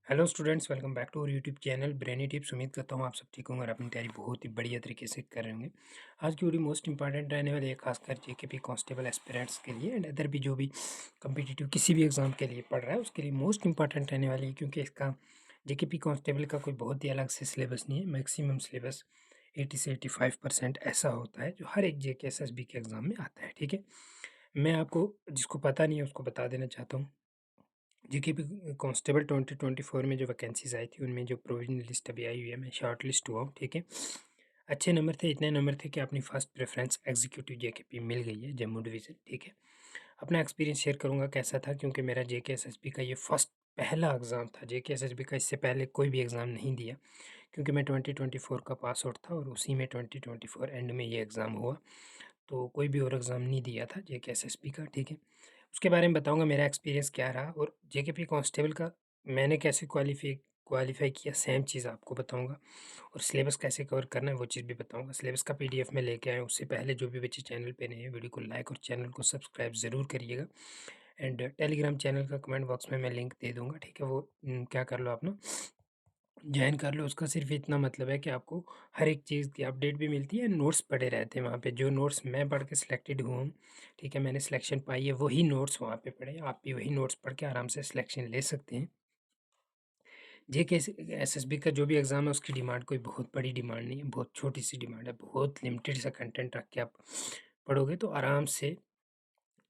Hello students, welcome back to our YouTube channel brainy tips. उम्मीद करता हूँ आप सब ठीक होंगे और अपनी तैयारी बहुत ही बढ़िया तरीके से कर रहे होंगे। आज की वीडियो मोस्ट इंपॉर्टेंट रहने वाली है, खासकर जेकेपी कांस्टेबल एस्पिरेंट्स के लिए एंड अदर भी जो भी कम्पिटिटिव किसी भी एग्जाम के लिए पढ़ रहा है उसके लिए मोस्ट इंपॉर्टेंट रहने वाली है, क्योंकि इसका जेकेपी कांस्टेबल का कोई बहुत ही अलग से सिलेबस नहीं है। मैक्सिमम सिलेबस 80 से 85% ऐसा होता है जो हर एक जेके एसएसबी के एग्जाम में आता है। ठीक है, मैं आपको जिसको पता नहीं है उसको बता देना चाहता हूँ। जीके कांस्टेबल 2024 में जो वैकेंसीज आई थी उनमें जो प्रोविजनल लिस्ट अभी आई हुई है, मैं शॉर्ट लिस्ट हुआ हूँ। ठीक है, अच्छे नंबर थे, इतने नंबर थे कि अपनी फर्स्ट प्रेफरेंस एग्जीक्यूटिव जेकेपी मिल गई है, जम्मू डिवीज़न। ठीक है, अपना एक्सपीरियंस शेयर करूँगा कैसा था, क्योंकि मेरा जेके एसएसबी का ये फर्स्ट पहला एग्ज़ाम था। जेके एसएसबी का इससे पहले कोई भी एग्ज़ाम नहीं दिया, क्योंकि मैं 2024 का पास आउट था और उसी में 2024 एंड में ये एग्ज़ाम हुआ, तो कोई भी और एग्ज़ाम नहीं दिया था जेके एसएसबी का। ठीक है, उसके बारे में बताऊँगा मेरा एक्सपीरियंस क्या रहा और जेकेपी कांस्टेबल का मैंने कैसे क्वालीफाई किया, सेम चीज़ आपको बताऊँगा। और सिलेबस कैसे कवर करना है वो चीज़ भी बताऊँगा। सिलेबस का पीडीएफ में लेके आया हूँ। उससे पहले जो भी बच्चे चैनल पे नए हैं, वीडियो को लाइक और चैनल को सब्सक्राइब ज़रूर करिएगा। एंड टेलीग्राम चैनल का कमेंट बॉक्स में मैं लिंक दे दूँगा। ठीक है, वो क्या कर लो आप ना, जॉइन कर लो। उसका सिर्फ इतना मतलब है कि आपको हर एक चीज़ की अपडेट भी मिलती है, नोट्स पड़े रहते हैं वहाँ पे। जो नोट्स मैं पढ़ के सिलेक्टेड हुआ हूँ, ठीक है, मैंने सिलेक्शन पाई है, वही नोट्स वहाँ पे पड़े हैं। आप भी वही नोट्स पढ़ के आराम से सिलेक्शन ले सकते हैं। जेके एसएसबी का जो भी एग्ज़ाम है उसकी डिमांड कोई बहुत बड़ी डिमांड नहीं है, बहुत छोटी सी डिमांड है। बहुत लिमिटेड सा कंटेंट रख के आप पढ़ोगे तो आराम से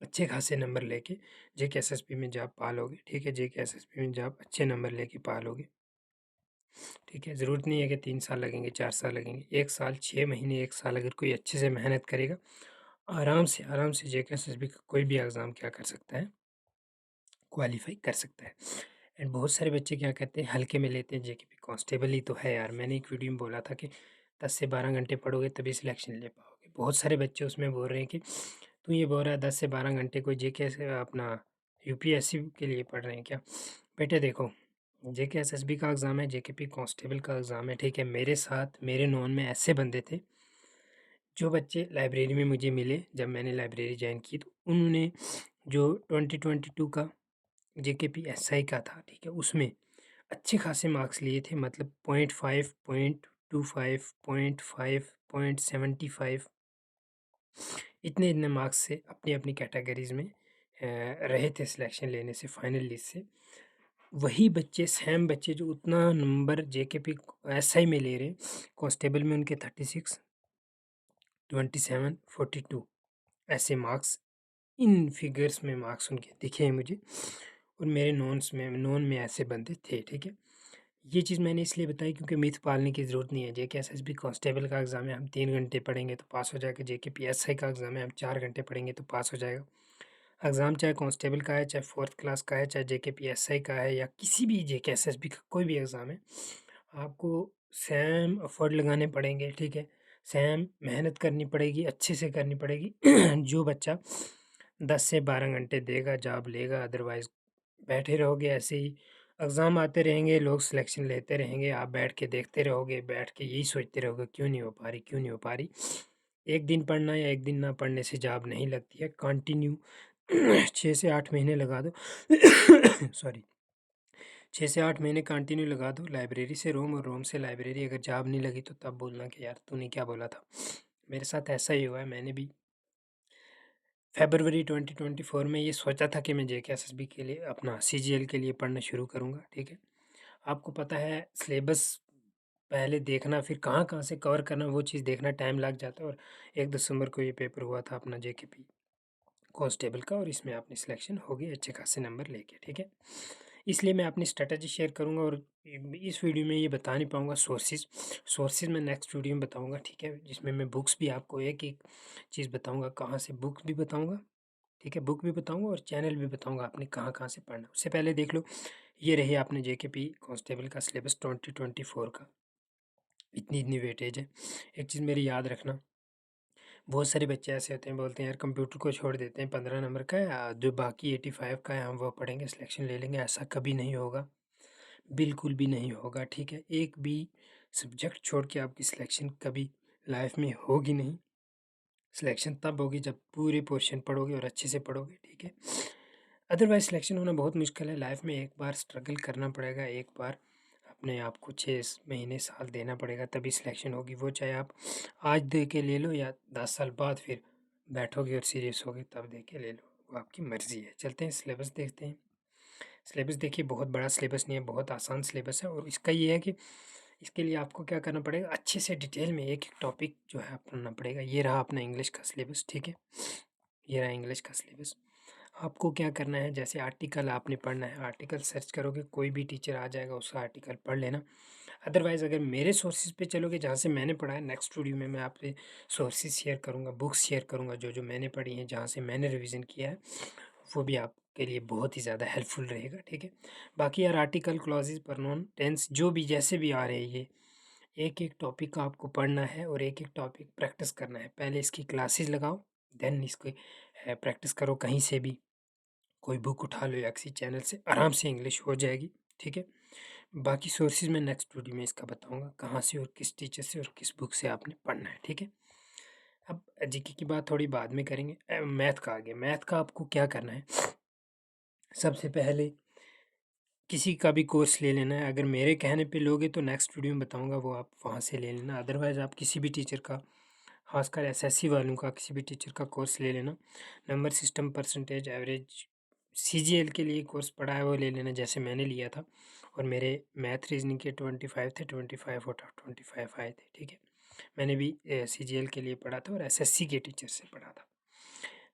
अच्छे खासे नंबर लेके जेके एसएसबी में जॉब पा लोगे। ठीक है, जेके एसएसबी में जॉब अच्छे नंबर लेके पा लोगे। ठीक है, ज़रूरत नहीं है कि 3 साल लगेंगे, 4 साल लगेंगे। 1 साल, 6 महीने, 1 साल अगर कोई अच्छे से मेहनत करेगा, आराम से जेके एसएसबी का कोई भी एग्ज़ाम क्या कर सकता है, क्वालीफाई कर सकता है। एंड बहुत सारे बच्चे क्या कहते हैं, हल्के में लेते हैं जेकेपी कांस्टेबल ही तो है यार। मैंने एक वीडियो में बोला था कि 10 से 12 घंटे पढ़ोगे तभी सिलेक्शन ले पाओगे। बहुत सारे बच्चे उसमें बोल रहे हैं कि तू ये बोल रहा है 10 से 12 घंटे कोई जेके से अपना यूपीएससी के लिए पढ़ रहे हैं क्या? बेटे देखो, जेके एसएसबी का एग्ज़ाम है, जेकेपी कांस्टेबल का एग्ज़ाम है। ठीक है, मेरे साथ मेरे नॉन में ऐसे बंदे थे, जो बच्चे लाइब्रेरी में मुझे मिले जब मैंने लाइब्रेरी ज्वाइन की, तो उन्होंने जो 2022 का जेकेपी एसआई का था, ठीक है, उसमें अच्छे खासे मार्क्स लिए थे। मतलब 0.5, 0.25, 0.5, 0.75, इतने इतने मार्क्स से अपनी अपनी कैटेगरीज में रहे थे सिलेक्शन लेने से, फाइनल लिस्ट से। वही बच्चे, सेम बच्चे जो उतना नंबर जेकेपी एसआई में ले रहे, कांस्टेबल में उनके 36, 27, 42 ऐसे मार्क्स, इन फिगर्स में मार्क्स उनके दिखे हैं मुझे। और मेरे नॉन में ऐसे बंदे थे। ठीक है, ये चीज़ मैंने इसलिए बताई क्योंकि मिथ पालने की ज़रूरत नहीं है। जेके एसएसबी कांस्टेबल का एग्ज़ाम है, हम 3 घंटे पढ़ेंगे तो पास हो जाएगा। जेके पीएसआई का एग्ज़ाम है, हम 4 घंटे पढ़ेंगे तो पास हो जाएगा। एग्ज़ाम चाहे कांस्टेबल का है, चाहे 4th क्लास का है, चाहे जेके पीएसआई का है, या किसी भी जेके एसएसबी का कोई भी एग्ज़ाम है, आपको सेम एफर्ट लगाने पड़ेंगे। ठीक है, सेम मेहनत करनी पड़ेगी, अच्छे से करनी पड़ेगी। जो बच्चा 10 से 12 घंटे देगा जॉब लेगा, अदरवाइज़ बैठे रहोगे ऐसे ही। एग्ज़ाम आते रहेंगे, लोग सिलेक्शन लेते रहेंगे, आप बैठ के देखते रहोगे, बैठ के यही सोचते रहोगे क्यों नहीं हो पा रही, क्यों नहीं हो पा रही। एक दिन पढ़ना या एक दिन ना पढ़ने से जॉब नहीं लगती है। कंटिन्यू 6 से 8 महीने लगा दो। सॉरी, 6 से 8 महीने कंटिन्यू लगा दो लाइब्रेरी से रोम और रोम से लाइब्रेरी। अगर जॉब नहीं लगी तो तब बोलना कि यार तूने क्या बोला था। मेरे साथ ऐसा ही हुआ है। मैंने भी फ़रवरी 2024 में ये सोचा था कि मैं जेके एसएसबी के लिए, अपना सीजीएल के लिए पढ़ना शुरू करूँगा। ठीक है, आपको पता है सिलेबस पहले देखना, फिर कहाँ-कहाँ से कवर करना, वो चीज़ देखना टाइम लग जाता है। और 1 दिसंबर को ये पेपर हुआ था अपना जेकेपी कांस्टेबल का, और इसमें अपनी सिलेक्शन हो गई अच्छे खासे नंबर लेके। ठीक है, इसलिए मैं अपनी स्ट्रैटेजी शेयर करूँगा और इस वीडियो में ये बता नहीं पाऊँगा सोर्सेज़ मैं नेक्स्ट वीडियो में बताऊँगा। ठीक है, जिसमें मैं बुक्स भी आपको एक-एक चीज़ बताऊँगा, कहाँ से बुक्स भी बताऊँगा। ठीक है, बुक भी बताऊँगा और चैनल भी बताऊँगा आपने कहाँ-कहाँ से पढ़ना है। उससे पहले देख लो, ये रही आपने जेकेपी कांस्टेबल का सिलेबस 2024 का। इतनी-इतनी वेटेज है। एक चीज़ मेरी याद रखना, बहुत सारे बच्चे ऐसे होते हैं, बोलते हैं यार कंप्यूटर को छोड़ देते हैं, 15 नंबर का है, जो बाकी 85 का है हम वो पढ़ेंगे, सिलेक्शन ले लेंगे। ऐसा कभी नहीं होगा, बिल्कुल भी नहीं होगा। ठीक है, एक भी सब्जेक्ट छोड़ के आपकी सिलेक्शन कभी लाइफ में होगी नहीं। सिलेक्शन तब होगी जब पूरे पोर्शन पढ़ोगे और अच्छे से पढ़ोगे। ठीक है, अदरवाइज़ सिलेक्शन होना बहुत मुश्किल है। लाइफ में एक बार स्ट्रगल करना पड़ेगा, एक बार अपने आप को 6 महीने, साल देना पड़ेगा, तभी सिलेक्शन होगी। वो चाहे आप आज दे के ले लो या 10 साल बाद फिर बैठोगे और सीरियस होगे तब दे के ले लो, वो आपकी मर्ज़ी है। चलते हैं सिलेबस देखते हैं। सिलेबस देखिए, बहुत बड़ा सिलेबस नहीं है, बहुत आसान सिलेबस है, और इसका ये है कि इसके लिए आपको क्या करना पड़ेगा, अच्छे से डिटेल में एक-एक टॉपिक जो है पढ़ना पड़ेगा। ये रहा अपना इंग्लिश का सिलेबस, ठीक है? ये रहा इंग्लिश का सिलेबस। आपको क्या करना है, जैसे आर्टिकल आपने पढ़ना है, आर्टिकल सर्च करोगे, कोई भी टीचर आ जाएगा, उसका आर्टिकल पढ़ लेना। अदरवाइज़ अगर मेरे सोर्सेज़ पे चलोगे, जहाँ से मैंने पढ़ा है, नेक्स्ट वीडियो में मैं आपसे सोर्सेज़ शेयर करूँगा, बुक्स शेयर करूँगा, जो मैंने पढ़ी हैं, जहाँ से मैंने रिवीजन किया है, वो भी आपके लिए बहुत ही ज़्यादा हेल्पफुल रहेगा, ठीक है? बाकी यार आर्टिकल, क्लॉज़ेज़, प्रोनाउन, टेंस जो भी जैसे भी आ रहे हैं, ये एक-एक टॉपिक का आपको पढ़ना है और एक-एक टॉपिक प्रैक्टिस करना है। पहले इसकी क्लासेस लगाओ, देन इसको प्रैक्टिस करो कहीं से भी। कोई बुक उठा लो या किसी चैनल से, आराम से इंग्लिश हो जाएगी, ठीक है? बाकी सोर्सेज़ मैं नेक्स्ट वीडियो में इसका बताऊँगा, कहाँ से और किस टीचर से और किस बुक से आपने पढ़ना है, ठीक है? अब जीके की बात थोड़ी बाद में करेंगे। मैथ का आ गया। मैथ का आपको क्या करना है, सबसे पहले किसी का भी कोर्स ले लेना है। अगर मेरे कहने पे लोगे तो नेक्स्ट वीडियो में बताऊँगा, वो आप वहाँ से ले लेना। अदरवाइज़ आप किसी भी टीचर का, खासकर एसएससी वालों का, किसी भी टीचर का कोर्स ले लेना। Number system, percentage, average, CGL के लिए कोर्स पढ़ा है वो ले लेना, जैसे मैंने लिया था। और मेरे मैथ रीजनिंग के 25 थे, 25 आउट ऑफ 25 आए थे, ठीक है? मैंने भी सीजीएल के लिए पढ़ा था और एसएससी के टीचर से पढ़ा था।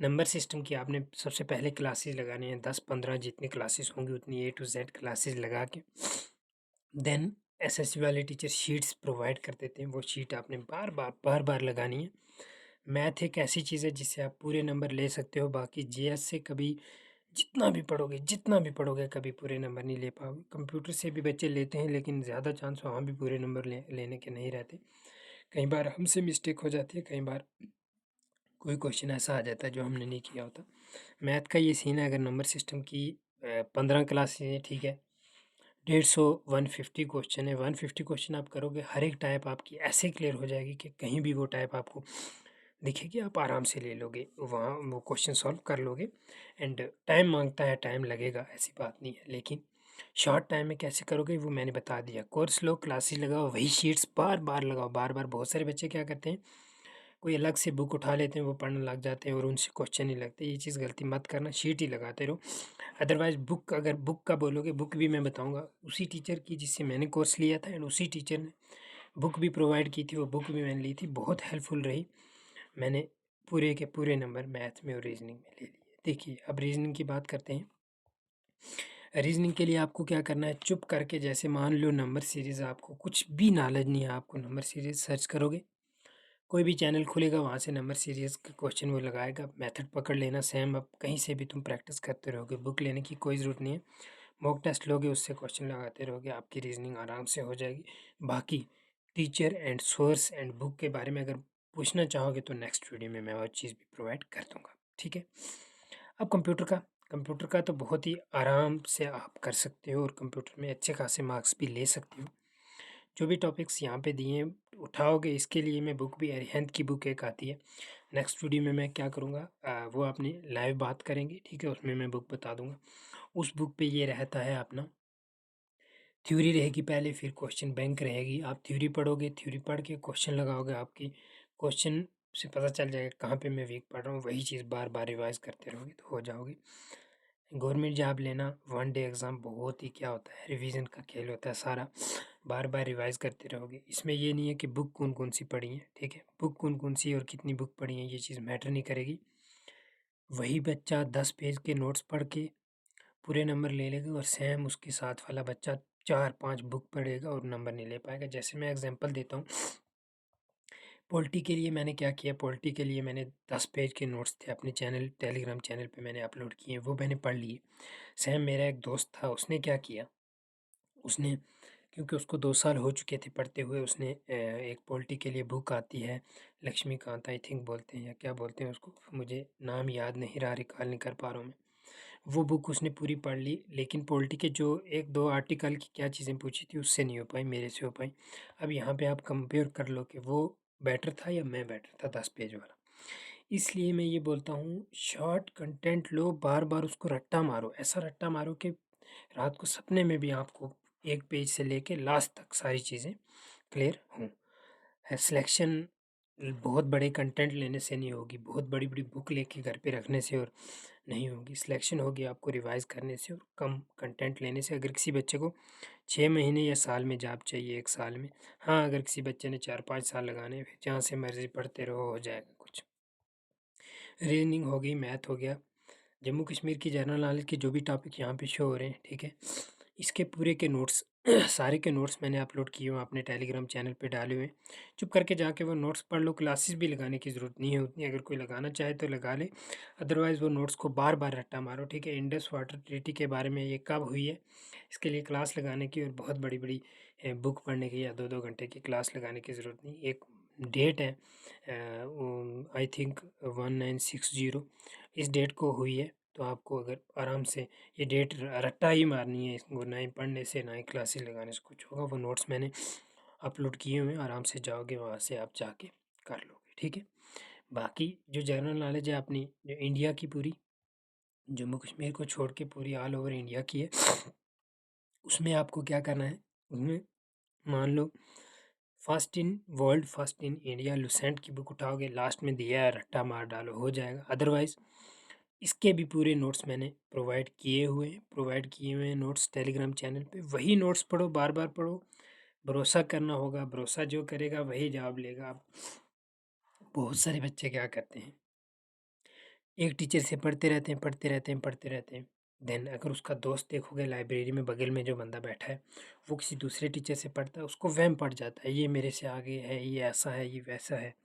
नंबर सिस्टम की आपने सबसे पहले क्लासेस लगानी है, 10-15 जितनी क्लासेस होंगी उतनी ए टू जेड क्लासेस लगा के, देन एसएससी वाले टीचर शीट्स प्रोवाइड कर देते हैं, वो शीट आपने बार बार लगानी है। मैथ एक ऐसी चीज़ है जिससे आप पूरे नंबर ले सकते हो। बाकी जीएस से कभी जितना भी पढ़ोगे कभी पूरे नंबर नहीं ले पाओगे। कंप्यूटर से भी बच्चे लेते हैं, लेकिन ज़्यादा चांस वहाँ भी पूरे नंबर लेने के नहीं रहते। कई बार हमसे मिस्टेक हो जाती है, कई बार कोई क्वेश्चन ऐसा आ जाता है जो हमने नहीं किया होता। मैथ का ये सीन है, अगर नंबर सिस्टम की 15 क्लासेस हैं, ठीक है, 150 150 क्वेश्चन है, 150 क्वेश्चन आप करोगे, हर एक टाइप आपकी ऐसे क्लियर हो जाएगी कि कहीं भी वो टाइप आपको दिखेगी, आप आराम से ले लोगे, वहाँ वो क्वेश्चन सॉल्व कर लोगे। एंड टाइम मांगता है, टाइम लगेगा, ऐसी बात नहीं है, लेकिन शॉर्ट टाइम में कैसे करोगे वो मैंने बता दिया। कोर्स लो, क्लासेस लगाओ, वही शीट्स बार बार लगाओ, बार बार। बहुत सारे बच्चे क्या करते हैं, कोई अलग से बुक उठा लेते हैं, वो पढ़ने लग जाते हैं और उनसे क्वेश्चन नहीं लगते। ये चीज़ गलती मत करना, शीट ही लगाते रहो। अदरवाइज़ बुक, अगर बुक का बोलोगे, बुक भी मैं बताऊँगा उसी टीचर की जिससे मैंने कोर्स लिया था, एंड उसी टीचर ने बुक भी प्रोवाइड की थी, वो बुक भी मैंने ली थी, बहुत हेल्पफुल रही। मैंने पूरे के पूरे नंबर मैथ में और रीजनिंग में ले लिए। देखिए अब रीजनिंग की बात करते हैं। रीजनिंग के लिए आपको क्या करना है, चुप करके, जैसे मान लो नंबर सीरीज़, आपको कुछ भी नॉलेज नहीं है, आपको नंबर सीरीज़ सर्च करोगे, कोई भी चैनल खुलेगा, वहाँ से नंबर सीरीज़ का क्वेश्चन वो लगाएगा, मेथड पकड़ लेना सेम। अब कहीं से भी तुम प्रैक्टिस करते रहोगे, बुक लेने की कोई ज़रूरत नहीं है। मॉक टेस्ट लोगे, उससे क्वेश्चन लगाते रहोगे, आपकी रीजनिंग आराम से हो जाएगी। बाकी teacher and source and book के बारे में अगर पूछना चाहोगे तो नेक्स्ट वीडियो में मैं वो चीज़ भी प्रोवाइड कर दूँगा, ठीक है? अब कंप्यूटर का तो बहुत ही आराम से आप कर सकते हो और कंप्यूटर में अच्छे खासे मार्क्स भी ले सकते हो। जो भी टॉपिक्स यहाँ पे दिए हैं उठाओगे, इसके लिए मैं बुक भी, अरिहंत की बुक एक आती है, नेक्स्ट वीडियो में मैं क्या करूँगा, वो अपनी लाइव बात करेंगे, ठीक है? उसमें मैं बुक बता दूँगा। उस बुक पे ये रहता है अपना, थ्योरी रहेगी पहले, फिर क्वेश्चन बैंक रहेगी। आप थ्योरी पढ़ोगे, थ्योरी पढ़ के क्वेश्चन लगाओगे, आपकी क्वेश्चन से पता चल जाएगा कहाँ पे मैं वीक पढ़ रहा हूँ, वही चीज़ बार बार रिवाइज करते रहोगे तो हो जाओगे। गवर्नमेंट जॉब लेना, वन डे एग्ज़ाम बहुत ही क्या होता है, रिवीजन का खेल होता है सारा, बार बार रिवाइज करते रहोगे। इसमें ये नहीं है कि बुक कौन कौन सी पढ़ी है, ठीक है? बुक कौन कौन सी और कितनी बुक पढ़ी है, ये चीज़ मैटर नहीं करेगी। वही बच्चा 10 पेज के नोट्स पढ़ के पूरे नंबर ले लेगा, और सेम उसके साथ वाला बच्चा 4-5 बुक पढ़ेगा और नंबर नहीं ले पाएगा। जैसे मैं एग्जांपल देता हूँ, पॉलिटी के लिए मैंने क्या किया, पॉलिटी के लिए मैंने 10 पेज के नोट्स थे, अपने चैनल, टेलीग्राम चैनल पे मैंने अपलोड किए, वो मैंने पढ़ लिए। सेम मेरा एक दोस्त था, उसने क्या किया, उसने, क्योंकि उसको 2 साल हो चुके थे पढ़ते हुए, उसने एक पॉलिटी के लिए बुक आती है, लक्ष्मीकांत आई थिंक बोलते हैं या क्या बोलते हैं उसको, मुझे नाम याद नहीं रहा, रिकॉल नहीं कर पा रहा हूँ मैं। वो बुक उसने पूरी पढ़ ली, लेकिन पॉलिटी के जो 1-2 आर्टिकल की क्या चीज़ें पूछी थी उससे नहीं हो पाई, मेरे से हो पाई। अब यहाँ पे आप कंपेयर कर लो कि वो बेटर था या मैं बेटर था 10 पेज वाला। इसलिए मैं ये बोलता हूँ शॉर्ट कंटेंट लो, बार-बार उसको रट्टा मारो। ऐसा रट्टा मारो कि रात को सपने में भी आपको एक पेज से लेके लास्ट तक सारी चीज़ें क्लियर हों। सिलेक्शन बहुत बड़े कंटेंट लेने से नहीं होगी, बहुत बड़ी-बड़ी बुक लेके घर पे रखने से और नहीं होगी। सिलेक्शन होगी आपको रिवाइज़ करने से और कम कंटेंट लेने से। अगर किसी बच्चे को 6 महीने या साल में जॉब चाहिए 1 साल में, हाँ, अगर किसी बच्चे ने 4-5 साल लगाने हैं, फिर जहाँ से मर्ज़ी पढ़ते रहो, हो जाएगा कुछ। रीज़निंग हो गई, मैथ हो गया, जम्मू कश्मीर की जनरल नॉलेज के जो भी टॉपिक यहाँ पे शो हो रहे हैं, ठीक है? इसके पूरे के नोट्स सारे के नोट्स मैंने अपलोड किए हुए हैं अपने टेलीग्राम चैनल पे डाले हुए हैं। चुप करके जाके वो नोट्स पढ़ लो, क्लासेस भी लगाने की ज़रूरत नहीं है उतनी, अगर कोई लगाना चाहे तो लगा ले, अदरवाइज़ वो नोट्स को बार-बार रट्टा मारो, ठीक है? इंडस वाटर ट्रीटी के बारे में ये कब हुई है, इसके लिए क्लास लगाने की और बहुत बड़ी-बड़ी बुक पढ़ने की या 2-2 घंटे की क्लास लगाने की ज़रूरत नहीं। एक डेट है आई थिंक 1960, इस डेट को हुई है, तो आपको अगर आराम से ये डेट रट्टा ही मारनी है, इसको ना ही पढ़ने से ना ही क्लासेस लगाने से कुछ होगा। वो नोट्स मैंने अपलोड किए हुए हैं, आराम से जाओगे वहाँ से आप जाके कर लोगे, ठीक है? बाकी जो जनरल नॉलेज है अपनी, जो इंडिया की पूरी, जम्मू कश्मीर को छोड़ के पूरी ऑल ओवर इंडिया की है, उसमें आपको क्या करना है, उसमें मान लो first in world, first in India, Lucent की बुक उठाओगे, लास्ट में दिया है, रट्टा मार डालो, हो जाएगा। अदरवाइज़ इसके भी पूरे नोट्स मैंने प्रोवाइड किए हुए हैं नोट्स टेलीग्राम चैनल पे। वही नोट्स पढ़ो, बार-बार पढ़ो, भरोसा करना होगा, भरोसा जो करेगा वही जवाब लेगा। अब बहुत सारे बच्चे क्या करते हैं, एक टीचर से पढ़ते रहते हैं, पढ़ते रहते हैं, पढ़ते रहते हैं। देन अगर उसका दोस्त देखोगे लाइब्रेरी में बगल में जो बंदा बैठा है, वो किसी दूसरे टीचर से पढ़ता है, उसको वहम पड़ जाता है, ये मेरे से आगे है, ये ऐसा है, ये वैसा है।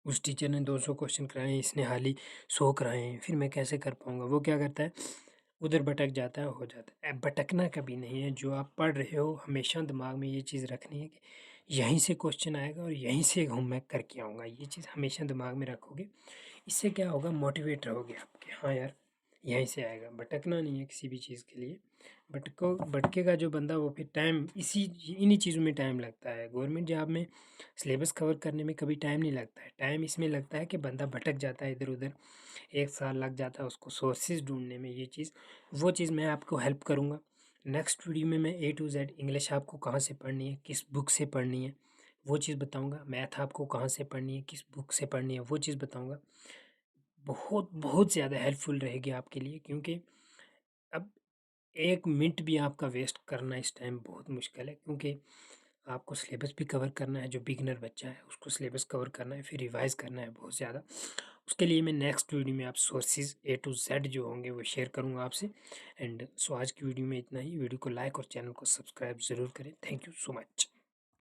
उस टीचर ने 200 क्वेश्चन कराए हैं, इसने हाल ही 100 कराए हैं, फिर मैं कैसे कर पाऊँगा? वो क्या करता है, उधर भटक जाता है, हो जाता है। भटकना कभी नहीं है, जो आप पढ़ रहे हो हमेशा दिमाग में ये चीज़ रखनी है कि यहीं से क्वेश्चन आएगा और यहीं से हम मैं करके आऊँगा। ये चीज़ हमेशा दिमाग में रखोगे, इससे क्या होगा, मोटिवेट रहोगे आप कि हाँ यार, यहीं से आएगा। भटकना नहीं है किसी भी चीज़ के लिए। भटकेगा जो बंदा, वो फिर टाइम इन्हीं चीज़ों में टाइम लगता है। गवर्नमेंट जॉब में सिलेबस कवर करने में कभी टाइम नहीं लगता है, टाइम इसमें लगता है कि बंदा भटक जाता है इधर-उधर, 1 साल लग जाता है उसको सोर्सेज़ ढूँढने में। ये चीज़, वो चीज़ मैं आपको हेल्प करूँगा। नेक्स्ट वीडियो में मैं ए टू ज़ेड इंग्लिश आपको कहाँ से पढ़नी है, किस बुक से पढ़नी है, वो चीज़ बताऊँगा। मैथ आपको कहाँ से पढ़नी है, किस बुक से पढ़नी है, वो चीज़ बताऊँगा। बहुत, बहुत ज़्यादा हेल्पफुल रहेगी आपके लिए, क्योंकि अब 1 मिनट भी आपका वेस्ट करना इस टाइम बहुत मुश्किल है, क्योंकि आपको सिलेबस भी कवर करना है। जो बिगिनर बच्चा है उसको सिलेबस कवर करना है, फिर रिवाइज़ करना है बहुत ज़्यादा। उसके लिए मैं नेक्स्ट वीडियो में आप सोर्सेज़ ए टू ज़ेड जो होंगे वो शेयर करूँगा आपसे। एंड सो आज की वीडियो में इतना ही। वीडियो को लाइक और चैनल को सब्सक्राइब ज़रूर करें। Thank you so much.